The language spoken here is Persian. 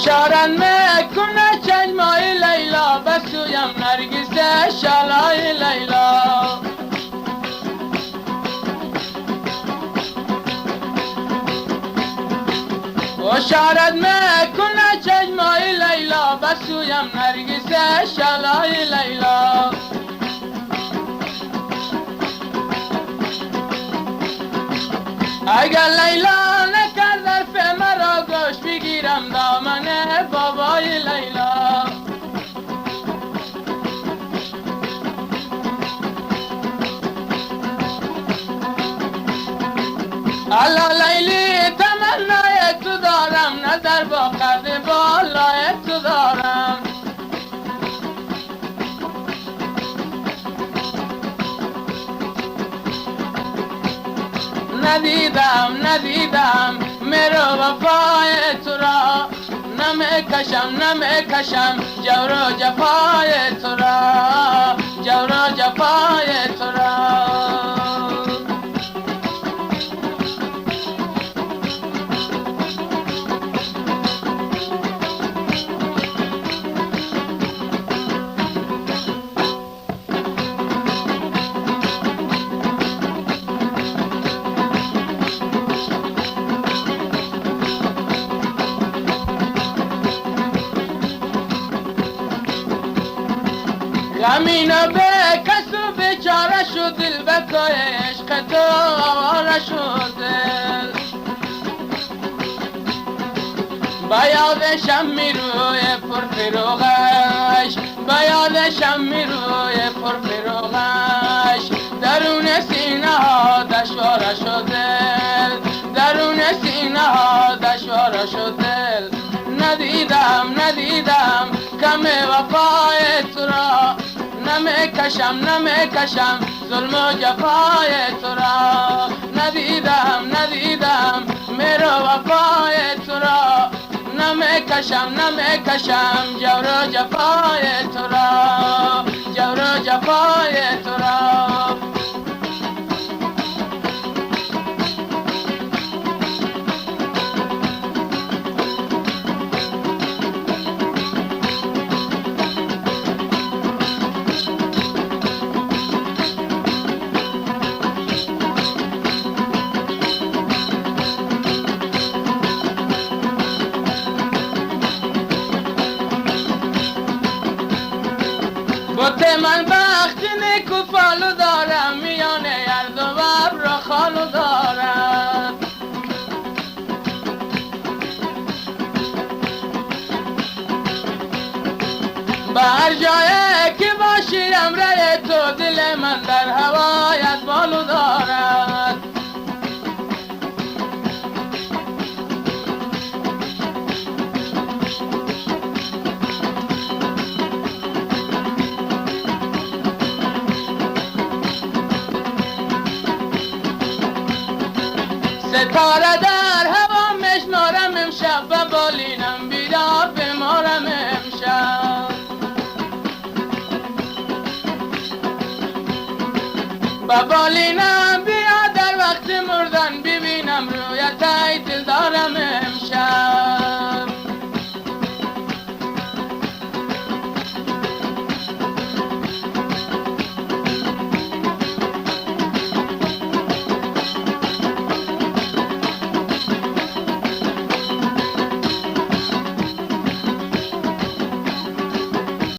اشارت میکنه چشمای لیلا بسویم نرگس شالای لیلا اشارت میکنه چشمای لیلا بسویم نرگس شالای لیلا اگر لیلا نکرد حرف مرا گوش بگیرم دامن بابای لیلا الله لیلی تمنای تو دارم نظر با قد بالای تو دارم ندیدم مرا وفای تو را نمیکشم جور و جفای تو را جور و جفای تو را غمینه به کس و بیچاره شد دل بکای عشق تو آواره شد دل با یادشم میروی پرفروغش با یادشم میروی پرفروغش درون سینه ها دشواره شد دل درون سینه ها دشواره شد دل ندیدم کم وفای تو را نمیکشم ظلم و جفای تو را ندیدم میرا وفای تو را نمیکشم جور و جفای تو را جور و جفای تو را بوت من بخت نیکو فالو دارم میان هر دو بب را خالو دارم به هر جایی که باشی امره تو دل من در هوایت بالو دارد ستاره در هوا میشمارم امشب و بالینم بیدار بمارم امشب با بالینم